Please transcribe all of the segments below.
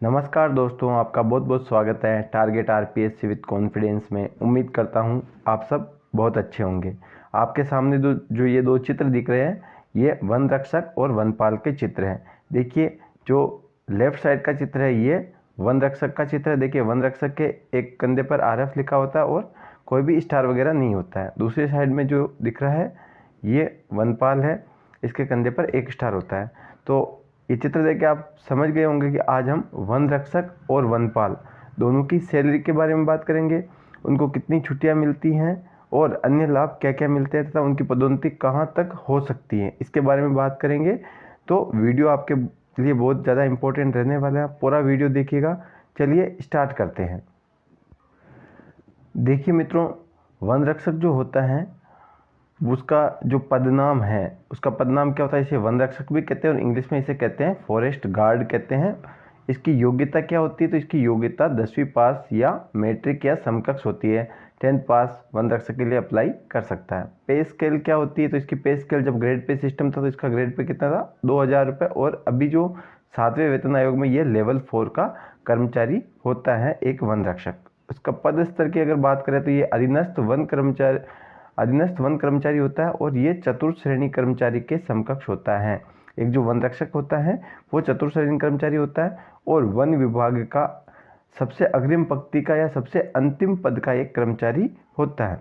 नमस्कार दोस्तों, आपका बहुत बहुत स्वागत है टारगेट आरपीएससी विद कॉन्फिडेंस में। उम्मीद करता हूँ आप सब बहुत अच्छे होंगे। आपके सामने जो ये दो चित्र दिख रहे हैं, ये वन रक्षक और वनपाल के चित्र हैं। देखिए, जो लेफ्ट साइड का चित्र है ये वन रक्षक का चित्र है। देखिए, वन रक्षक के एक कंधे पर आरएफ लिखा होता है और कोई भी स्टार वगैरह नहीं होता है। दूसरी साइड में जो दिख रहा है ये वनपाल है, इसके कंधे पर एक स्टार होता है। तो ये चित्र देख के आप समझ गए होंगे कि आज हम वन रक्षक और वनपाल दोनों की सैलरी के बारे में बात करेंगे, उनको कितनी छुट्टियां मिलती हैं और अन्य लाभ क्या क्या मिलते हैं तथा उनकी पदोन्नति कहां तक हो सकती है, इसके बारे में बात करेंगे। तो वीडियो आपके लिए बहुत ज़्यादा इंपॉर्टेंट रहने वाला है, पूरा वीडियो देखिएगा। चलिए स्टार्ट करते हैं। देखिए मित्रों, वन रक्षक जो होता है उसका जो पदनाम है, उसका पदनाम क्या होता है, इसे वन रक्षक भी कहते हैं और इंग्लिश में इसे कहते हैं फॉरेस्ट गार्ड कहते हैं। इसकी योग्यता क्या होती है, तो इसकी योग्यता 10वीं पास या मैट्रिक या समकक्ष होती है। 10th पास वन रक्षक के लिए अप्लाई कर सकता है। पे स्केल क्या होती है, तो इसकी पे स्केल जब ग्रेड पे सिस्टम था तो इसका ग्रेड पे कितना था, 2000 रुपये। और अभी जो 7वें वेतन आयोग में ये लेवल 4 का कर्मचारी होता है एक वन रक्षक। उसका पद स्तर की अगर बात करें तो ये अधीनस्थ वन कर्मचारी होता है और ये चतुर्थ श्रेणी कर्मचारी के समकक्ष होता है। एक जो वन रक्षक होता है वो चतुर्थ श्रेणी कर्मचारी होता है और वन विभाग का सबसे अग्रिम पंक्ति का या सबसे अंतिम पद का एक कर्मचारी होता है।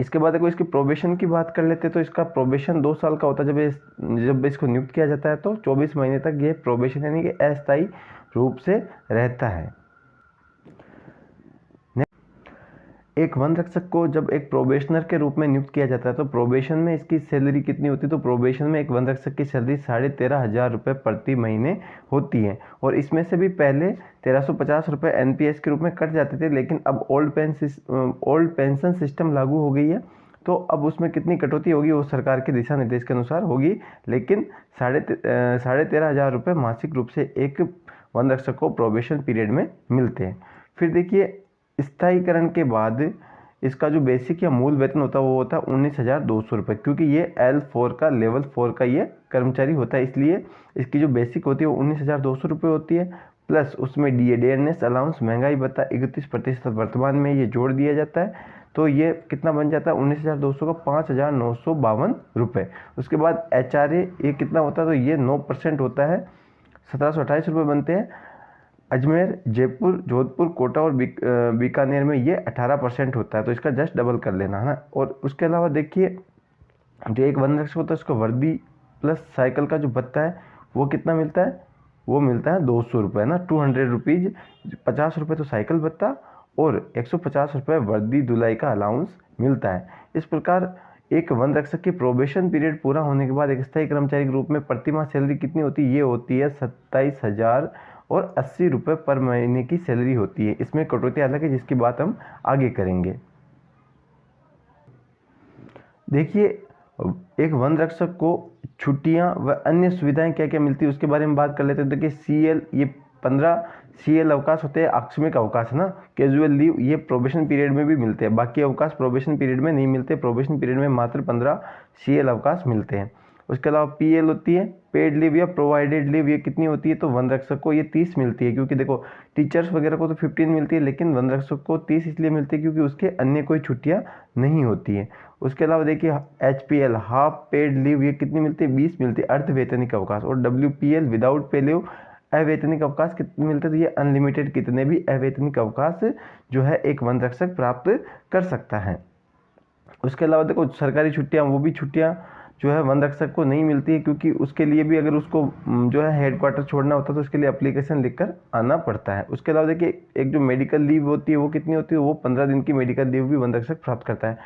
इसके बाद अगर इसकी प्रोबेशन की बात कर लेते हैं तो इसका प्रोबेशन 2 साल का होता है। जब इसको नियुक्त किया जाता है तो 24 महीने तक ये प्रोबेशन यानी कि अस्थायी रूप से रहता है। एक वन रक्षक को जब एक प्रोबेशनर के रूप में नियुक्त किया जाता है तो प्रोबेशन में इसकी सैलरी कितनी होती है, तो प्रोबेशन में एक वन रक्षक की सैलरी 13,500 रुपये प्रति महीने होती है। और इसमें से भी पहले 1350 रुपये एनपीएस के रूप में कट जाते थे, लेकिन अब ओल्ड पेंशन सिस्टम लागू हो गई है तो अब उसमें कितनी कटौती होगी वो सरकार के दिशा निर्देश के अनुसार होगी, लेकिन 13,500 रुपये मासिक रूप से एक वन रक्षक को प्रोबेशन पीरियड में मिलते हैं। फिर देखिए, स्थायीकरण के बाद इसका जो बेसिक या मूल वेतन होता है वो होता है 19,200 रुपये, क्योंकि ये L4 का लेवल 4 का ये कर्मचारी होता है, इसलिए इसकी जो बेसिक होती है वो 19,200 रुपये होती है। प्लस उसमें डेयरनेस अलाउंस महंगाई भत्ता 31% वर्तमान में ये जोड़ दिया जाता है, तो ये कितना बन जाता है 19,200 का 5,952 रुपये। उसके बाद HRA ये कितना होता है, तो ये 9% होता है, 1,728 रुपये बनते हैं। अजमेर, जयपुर, जोधपुर, कोटा और बीकानेर में ये 18% होता है, तो इसका जस्ट डबल कर लेना है ना। और उसके अलावा देखिए, जो एक वन रक्षक होता है उसको वर्दी प्लस साइकिल का जो भत्ता है वो कितना मिलता है, वो मिलता है 200 रुपये ना, 200 रुपीज़। 50 रुपये तो साइकिल भत्ता और 150 रुपये वर्दी धुलाई का अलाउंस मिलता है। इस प्रकार एक वन रक्षक की प्रोबेशन पीरियड पूरा होने के बाद एक स्थायी कर्मचारी के रूप में प्रति माह सैलरी कितनी होती है, ये होती है 27,080 रुपये पर महीने की सैलरी होती है। इसमें कटौती अलग है जिसकी बात हम आगे करेंगे। देखिए, एक वन रक्षक को छुट्टियां व अन्य सुविधाएं क्या क्या मिलती है उसके बारे में बात कर लेते हैं। देखिए CL, ये 15 CL अवकाश होते हैं, आकस्मिक अवकाश है ना, कैजुअल लीव, ये प्रोबेशन पीरियड में भी मिलते हैं। बाकी अवकाश प्रोबेशन पीरियड में नहीं मिलते, प्रोबेशन पीरियड में मात्र 15 CL अवकाश मिलते हैं। उसके अलावा PL होती है, पेड लीव या प्रोवाइडेड लीव, ये कितनी होती है, तो वन रक्षक को ये 30 मिलती है, क्योंकि देखो टीचर्स वगैरह को तो 15 मिलती है, लेकिन वन रक्षक को 30 इसलिए मिलती है क्योंकि उसके अन्य कोई छुट्टियां नहीं होती है। उसके अलावा देखिए HPL हाफ पेड लीव, ये कितनी मिलती है, 20 मिलती है, अर्धवेतनिक अवकाश। और WPL विदाउट पे लीव, अवैतनिक अवकाश कितने मिलते हैं, तो ये अनलिमिटेड कितने भी अवैतनिक अवकाश जो है एक वन रक्षक प्राप्त कर सकता है। उसके अलावा देखो सरकारी छुट्टियां, वो भी छुट्टियां जो है वन रक्षक को नहीं मिलती है, क्योंकि उसके लिए भी अगर उसको जो है हेडक्वार्टर छोड़ना होता है तो उसके लिए एप्लीकेशन लिखकर आना पड़ता है। उसके अलावा देखिए, एक जो मेडिकल लीव होती है वो कितनी होती है, वो 15 दिन की मेडिकल लीव भी वन रक्षक प्राप्त करता है।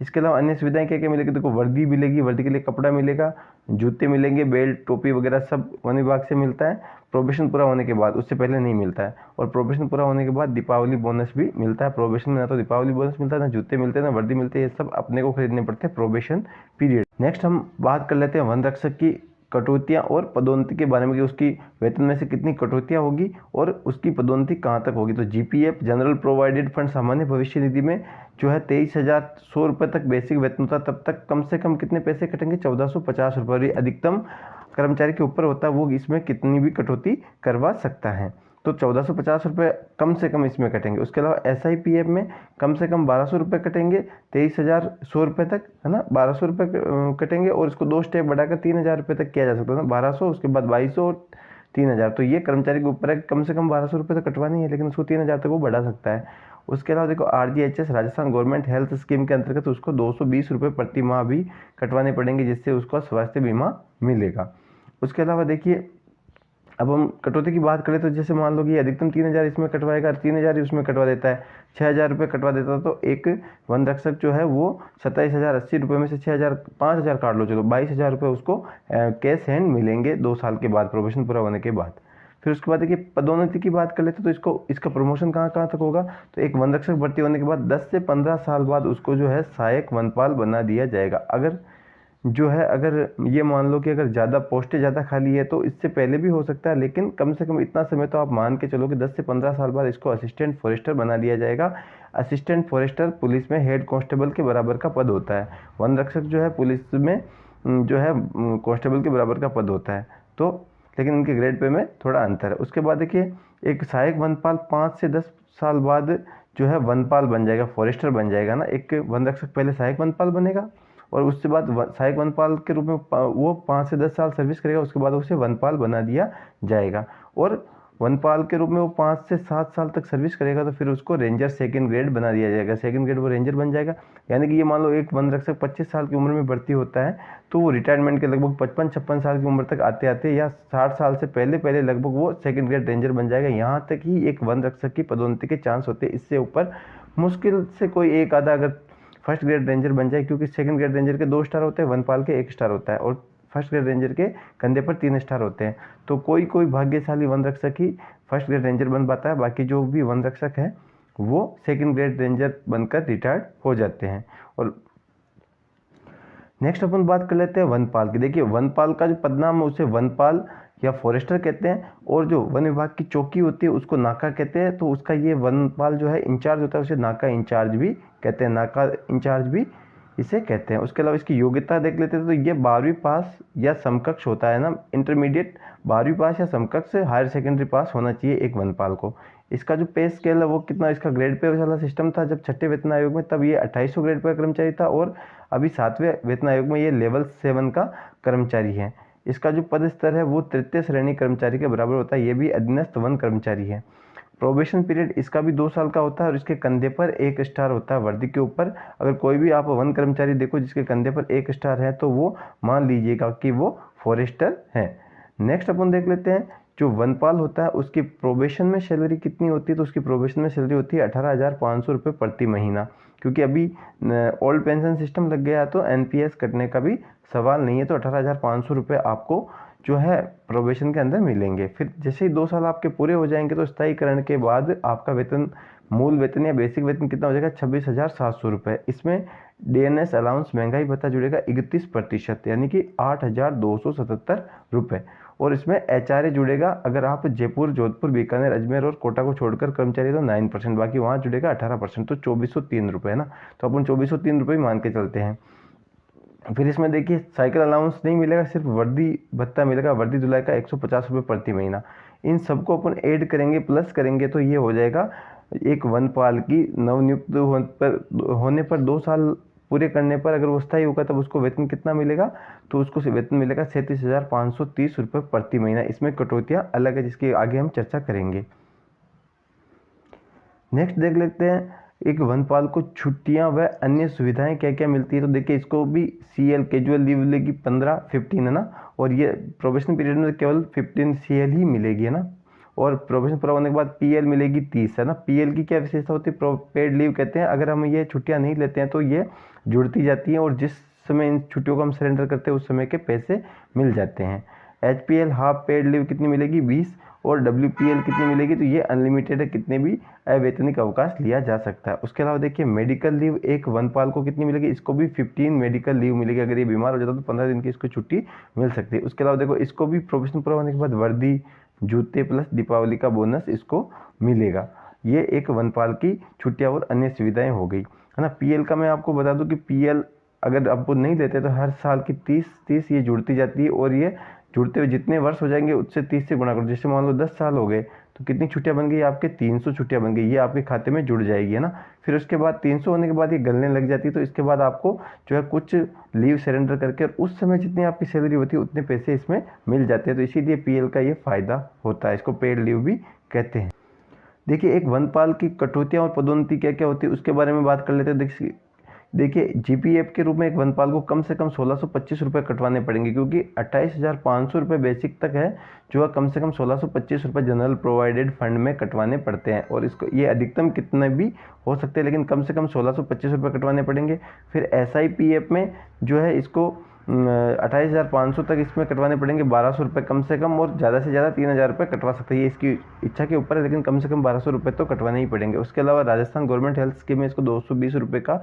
इसके अलावा अन्य सुविधाएं क्या क्या मिलेगी, देखो वर्दी मिलेगी, वर्दी के लिए कपड़ा मिलेगा, जूते मिलेंगे, बेल्ट, टोपी वगैरह सब वन विभाग से मिलता है प्रोबेशन पूरा होने के बाद, उससे पहले नहीं मिलता है। और प्रोबेशन पूरा होने के बाद दीपावली बोनस भी मिलता है। प्रोबेशन में ना तो दीपावली बोनस मिलता है, ना जूते मिलते हैं, ना वर्दी मिलती है, ये सब अपने को खरीदने पड़ते हैं प्रोबेशन पीरियड। नेक्स्ट हम बात कर लेते हैं वन रक्षक की कटौतियां और पदोन्नति के बारे में कि उसकी वेतन में से कितनी कटौतियां होगी और उसकी पदोन्नति कहां तक होगी। तो GPF जनरल प्रोवाइडेड फंड सामान्य भविष्य निधि में जो है 23,100 रुपये तक बेसिक वेतन होता है, तब तक कम से कम कितने पैसे कटेंगे, 1,450 रुपये। अधिकतम कर्मचारी के ऊपर होता है वो इसमें कितनी भी कटौती करवा सकता है। तो 1450 रुपये कम से कम इसमें कटेंगे। उसके अलावा SIPF में कम से कम 1200 रुपये कटेंगे, 23,100 रुपये तक, है ना, 1200 रुपये कटेंगे। और इसको 2 स्टेप बढ़ाकर 3000 रुपये तक किया जा सकता है ना, 1200, उसके बाद 2200 और 3000। तो ये कर्मचारी के ऊपर है, कम से कम 1200 रुपये तो कटवानी है, लेकिन उसको 3000 तक वो बढ़ा सकता है। उसके अलावा देखो RGHS Rajasthan government health scheme के अंतर्गत उसको 220 रुपये प्रति माह भी कटवाने पड़ेंगे, जिससे उसको स्वास्थ्य बीमा मिलेगा। उसके अलावा देखिए, अब हम कटौती की बात करें तो जैसे मान लो कि अधिकतम 3000 इसमें कटवाएगा, 3000 ही उसमें कटवा देता है, 6000 रुपये कटवा देता, तो एक वन रक्षक जो है वो 27,080 रुपये में से 5000 काट लो, चलो 22,000 रुपये उसको कैश हैंड मिलेंगे 2 साल के बाद, प्रोबेशन पूरा होने के बाद। फिर उसके बाद देखिए पदोन्नति की बात कर लेते तो इसका प्रमोशन कहाँ तक होगा, तो एक वन रक्षक भर्ती होने के बाद 10 से 15 साल बाद उसको जो है सहायक वनपाल बना दिया जाएगा। अगर ये मान लो कि अगर ज़्यादा पोस्टें ज़्यादा खाली है तो इससे पहले भी हो सकता है, लेकिन कम से कम इतना समय तो आप मान के चलो कि 10 से 15 साल बाद इसको असिस्टेंट फॉरेस्टर बना दिया जाएगा। असिस्टेंट फॉरेस्टर पुलिस में हेड कांस्टेबल के बराबर का पद होता है, वन रक्षक जो है पुलिस में जो है कांस्टेबल के बराबर का पद होता है, तो लेकिन इनके ग्रेड पे में थोड़ा अंतर है। उसके बाद देखिए एक सहायक वनपाल 5 से 10 साल बाद जो है वनपाल बन जाएगा, फॉरेस्टर बन जाएगा ना। एक वन रक्षक पहले सहायक वनपाल बनेगा और उसके बाद सहायक वनपाल के रूप में वो 5 से 10 साल सर्विस करेगा, उसके बाद उसे वनपाल बना दिया जाएगा। और वनपाल के रूप में वो 5 से 7 साल तक सर्विस करेगा तो फिर उसको रेंजर सेकंड ग्रेड बना दिया जाएगा, सेकंड ग्रेड वो रेंजर बन जाएगा। यानी कि ये मान लो एक वन रक्षक 25 साल की उम्र में भर्ती होता है तो वो रिटायरमेंट के लगभग 55-56 साल की उम्र तक आते आते या 60 साल से पहले लगभग वो सेकंड ग्रेड रेंजर बन जाएगा। यहाँ तक ही एक वन रक्षक की पदोन्नति के चांस होते हैं, इससे ऊपर मुश्किल से कोई एक आधा अगर फर्स्ट ग्रेड रेंजर बन जाए, क्योंकि सेकंड ग्रेड रेंजर के 2 स्टार होते हैं, वनपाल के 1 स्टार होता है और फर्स्ट ग्रेड रेंजर के कंधे पर 3 स्टार होते हैं। तो कोई भाग्यशाली वन रक्षक ही फर्स्ट ग्रेड रेंजर बन पाता है, बाकी जो भी वन रक्षक है वो सेकंड ग्रेड रेंजर बनकर रिटायर्ड हो जाते हैं। और नेक्स्ट अपन बात कर लेते हैं वनपाल की। देखिए वनपाल का जो पदनाम है उसे वनपाल या फॉरेस्टर कहते हैं, और जो वन विभाग की चौकी होती है उसको नाका कहते हैं। तो उसका ये वनपाल जो है इंचार्ज होता है, उसे नाका इंचार्ज भी कहते हैं, नाका इंचार्ज भी इसे कहते हैं। उसके अलावा इसकी योग्यता देख लेते हैं तो ये 12वीं पास या समकक्ष होता है ना, इंटरमीडिएट 12वीं पास या समकक्ष हायर सेकेंडरी पास होना चाहिए एक वनपाल को। इसका जो पे स्केल है वो कितना, इसका ग्रेड पे वाला सिस्टम था जब छठे वेतन आयोग में, तब ये 2800 ग्रेड पे कर्मचारी था, और अभी 7वें वेतन आयोग में ये लेवल 7 का कर्मचारी है। इसका जो पद स्तर है वो तृतीय श्रेणी कर्मचारी के बराबर होता है, ये भी अधीनस्थ वन कर्मचारी है। प्रोबेशन पीरियड इसका भी 2 साल का होता है और इसके कंधे पर 1 स्टार होता है वर्दी के ऊपर। अगर कोई भी आप वन कर्मचारी देखो जिसके कंधे पर 1 स्टार है तो वो मान लीजिएगा कि वो फॉरेस्टर है। नेक्स्ट अपन देख लेते हैं जो वनपाल होता है उसकी प्रोबेशन में सैलरी कितनी होती है, तो उसकी प्रोबेशन में सैलरी होती है 18,500 रुपये प्रति महीना, क्योंकि अभी ओल्ड पेंशन सिस्टम लग गया है तो NPS कटने का भी सवाल नहीं है। तो 18,500 रुपये आपको जो है प्रोबेशन के अंदर मिलेंगे। फिर जैसे ही 2 साल आपके पूरे हो जाएंगे तो स्थायीकरण के बाद आपका वेतन, मूल वेतन या बेसिक वेतन कितना हो जाएगा, 26,700 रुपये। इसमें DNS अलाउंस महंगाई भत्ता जुड़ेगा 31%, यानी कि 8,277 रुपये। और इसमें HRA जुड़ेगा, अगर आप जयपुर, जोधपुर, बीकानेर, अजमेर और कोटा को छोड़कर कर्मचारी तो 9%, बाकी वहाँ जुड़ेगा 18%, तो 2403 रुपये है ना। तो अपन 2403 रुपये मान के चलते हैं। फिर इसमें देखिए साइकिल अलाउंस नहीं मिलेगा, सिर्फ वर्दी भत्ता मिलेगा, वर्दी धुलाई का 150 रुपये प्रति महीना। इन सबको अपन ऐड करेंगे, प्लस करेंगे तो ये हो जाएगा एक वनपाल की नवनियुक्त होने पर 2 साल पूरे करने पर अगर वो स्थायी होगा तब उसको वेतन कितना मिलेगा, तो उसको वेतन मिलेगा 37,530 रुपये प्रति महीना। इसमें कटौतियाँ अलग है जिसकी आगे हम चर्चा करेंगे। नेक्स्ट देख लेते हैं एक वनपाल को छुट्टियां व अन्य सुविधाएं क्या क्या मिलती है। तो देखिए इसको भी CL कैजुअल लीव मिलेगी 15-15 है ना, और ये प्रोबेशन पीरियड में केवल 15 CL ही मिलेगी है ना, और प्रोबेशन पूरा होने के बाद PL मिलेगी 30 है ना। PL की क्या विशेषता होती है, पेड लीव कहते हैं। अगर हम ये छुट्टियां नहीं लेते हैं तो ये जुड़ती जाती हैं और जिस समय इन छुट्टियों को हम सरेंडर करते हैं उस समय के पैसे मिल जाते हैं। HPL हाफ पेड लीव कितनी मिलेगी, 20, और WPL कितनी मिलेगी, तो ये अनलिमिटेड है, कितने भी अवैतनिक अवकाश लिया जा सकता है। उसके अलावा देखिए मेडिकल लीव एक वनपाल को कितनी मिलेगी, इसको भी 15 मेडिकल लीव मिलेगी। अगर ये बीमार हो जाता तो 15 दिन की इसको छुट्टी मिल सकती है। उसके अलावा देखो इसको भी प्रोफेशन पूरा होने के बाद वर्दी, जूते प्लस दीपावली का बोनस इसको मिलेगा। ये एक वनपाल की छुट्टियाँ और अन्य सुविधाएं हो गई है ना। PL का मैं आपको बता दूं कि PL अगर आप नहीं लेते तो हर साल की 30 ये जुड़ती जाती है, और ये जुड़ते हुए जितने वर्ष हो जाएंगे उससे 30 से गुणा करो। जैसे मान लो 10 साल हो गए तो कितनी छुट्टियां बन गई आपके 300 छुट्टियां बन गई, ये आपके खाते में जुड़ जाएगी, है ना। फिर उसके बाद 300 होने के बाद ये गलने लग जाती है, तो इसके बाद आपको जो है कुछ लीव सरेंडर करके और उस समय जितनी आपकी सैलरी होती है उतने पैसे इसमें मिल जाते हैं। तो इसीलिए पीएल का ये फ़ायदा होता है, इसको पेड लीव भी कहते हैं। देखिए एक वनपाल की कटौतियाँ और पदोन्नति क्या क्या होती है उसके बारे में बात कर लेते हैं। देखिए जीपीएफ के रूप में एक वनपाल को कम से कम 1625 रुपये कटवाने पड़ेंगे, क्योंकि 28,500 रुपये बेसिक तक है, जो है कम से कम 1625 रुपये जनरल प्रोवाइडेड फंड में कटवाने पड़ते हैं। और इसको ये अधिकतम कितने भी हो सकते हैं, लेकिन कम से कम 1625 रुपये कटवाने पड़ेंगे। फिर SIPF में जो है इसको 28,500 तक इसमें कटवाने पड़ेंगे 1200 रुपये कम से कम, और ज़्यादा से ज़्यादा 3,000 रुपये कटवा सकते हैं, ये इसकी इच्छा के ऊपर है, लेकिन कम से कम 1200 रुपये तो कटवाने ही पड़ेंगे। उसके अलावा राजस्थान गवर्नमेंट हेल्थ स्कीम में इसको 220 रुपये का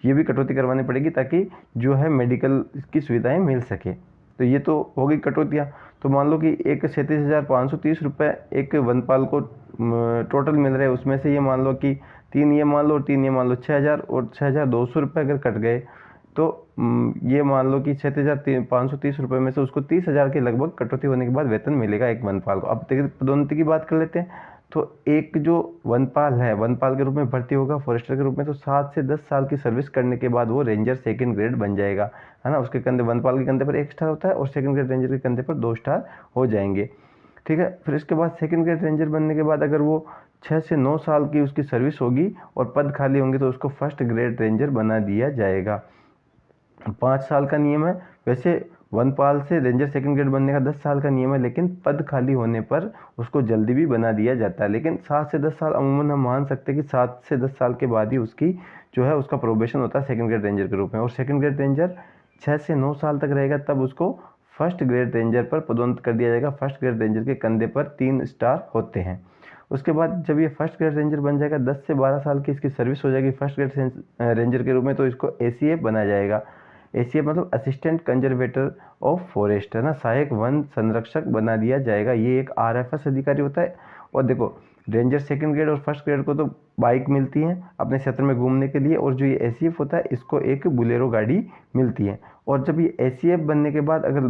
ये भी कटौती करवानी पड़ेगी, ताकि जो है मेडिकल की सुविधाएं मिल सके। तो ये तो हो गई कटौतियाँ। तो मान लो कि एक 37,530 रुपये एक वनपाल को टोटल मिल रहे हैं, उसमें से ये मान लो कि 3 ये मान लो और 3 ये मान लो 6,000 और 6,200 रुपये अगर कट गए, तो ये मान लो कि 6,530 रुपये में से उसको 30,000 के लगभग कटौती होने के बाद वेतन मिलेगा एक वनपाल को। अब देखिए पदोन्नति की बात कर लेते हैं। तो एक जो वनपाल है, वनपाल के रूप में भर्ती होगा फॉरेस्टर के रूप में, तो 7 से 10 साल की सर्विस करने के बाद वो रेंजर सेकंड ग्रेड बन जाएगा, है ना। उसके कंधे, वनपाल के कंधे पर 1 स्टार होता है और सेकंड ग्रेड रेंजर के कंधे पर 2 स्टार हो जाएंगे, ठीक है। फिर इसके बाद सेकंड ग्रेड रेंजर बनने के बाद अगर वो 6 से 9 साल की उसकी सर्विस होगी और पद खाली होंगे, तो उसको फर्स्ट ग्रेड रेंजर बना दिया जाएगा। 5 साल का नियम है। वैसे वनपाल से रेंजर सेकंड ग्रेड बनने का 10 साल का नियम है, लेकिन पद खाली होने पर उसको जल्दी भी बना दिया जाता है। लेकिन 7 से 10 साल अमूमन हम मान सकते हैं कि 7 से 10 साल के बाद ही उसकी जो है उसका प्रोबेशन होता है सेकंड ग्रेड रेंजर के रूप में। और सेकंड ग्रेड रेंजर 6 से 9 साल तक रहेगा, तब उसको फर्स्ट ग्रेड रेंजर पर पदोन्नत कर दिया जाएगा। फर्स्ट ग्रेड रेंजर के कंधे पर 3 स्टार होते हैं। उसके बाद जब ये फर्स्ट ग्रेड रेंजर बन जाएगा, 10 से 12 साल की इसकी सर्विस हो जाएगी फर्स्ट ग्रेड रेंजर के रूप में, तो इसको ACF बना जाएगा। ACF मतलब असिस्टेंट कंजर्वेटर ऑफ फॉरेस्ट, है ना, सहायक वन संरक्षक बना दिया जाएगा। ये एक RFS अधिकारी होता है। और देखो रेंजर सेकंड ग्रेड और फर्स्ट ग्रेड को तो बाइक मिलती है अपने क्षेत्र में घूमने के लिए, और जो ये ACF होता है इसको एक बुलेरो गाड़ी मिलती है। और जब ये ACF बनने के बाद अगर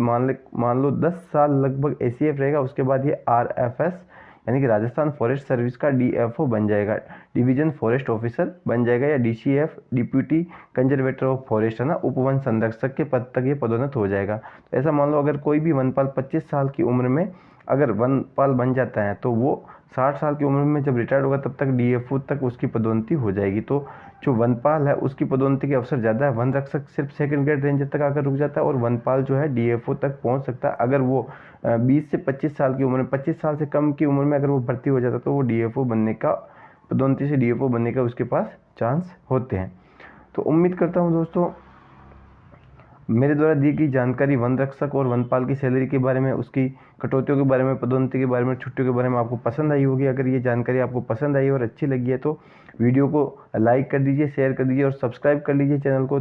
मान लो 10 साल लगभग ACF रहेगा, उसके बाद ये RFS यानी कि राजस्थान फॉरेस्ट सर्विस का DFO बन जाएगा, डिवीजन फॉरेस्ट ऑफिसर बन जाएगा, या DCF deputy conservator of forest, है ना, उपवन संरक्षक के पद तक ये पदोन्नत हो जाएगा। तो ऐसा मान लो अगर कोई भी वनपाल 25 साल की उम्र में अगर वनपाल बन जाता है, तो वो 60 साल की उम्र में जब रिटायर्ड होगा तब तक DFO तक उसकी पदोन्नति हो जाएगी। तो जो वनपाल है उसकी पदोन्नति के अवसर ज़्यादा है। वन रक्षक सिर्फ सेकंड ग्रेड रेंजर तक आकर रुक जाता है, और वनपाल जो है DFO तक पहुंच सकता है। अगर वो 20 से 25 साल की उम्र में, 25 साल से कम की उम्र में अगर वो भर्ती हो जाता है, तो वो DFO बनने का, पदोन्नति से DFO बनने का उसके पास चांस होते हैं। तो उम्मीद करता हूँ दोस्तों मेरे द्वारा दी गई जानकारी वन रक्षक और वनपाल की सैलरी के बारे में, उसकी कटौतियों के बारे में, पदोन्नति के बारे में, छुट्टियों के बारे में आपको पसंद आई होगी। अगर ये जानकारी आपको पसंद आई और अच्छी लगी है तो वीडियो को लाइक कर दीजिए, शेयर कर दीजिए और सब्सक्राइब कर लीजिए चैनल को,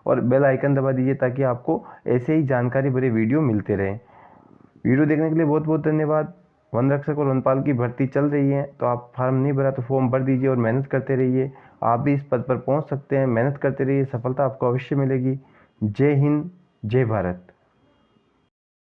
और बेल आइकन दबा दीजिए ताकि आपको ऐसे ही जानकारी भरे वीडियो मिलते रहें। वीडियो देखने के लिए बहुत बहुत धन्यवाद। वन रक्षक और वनपाल की भर्ती चल रही है, तो आप फार्म नहीं भरा तो फॉर्म भर दीजिए और मेहनत करते रहिए। आप भी इस पद पर पहुंच सकते हैं। मेहनत करते रहिए, सफलता आपको अवश्य मिलेगी। जय हिंद, जय भारत।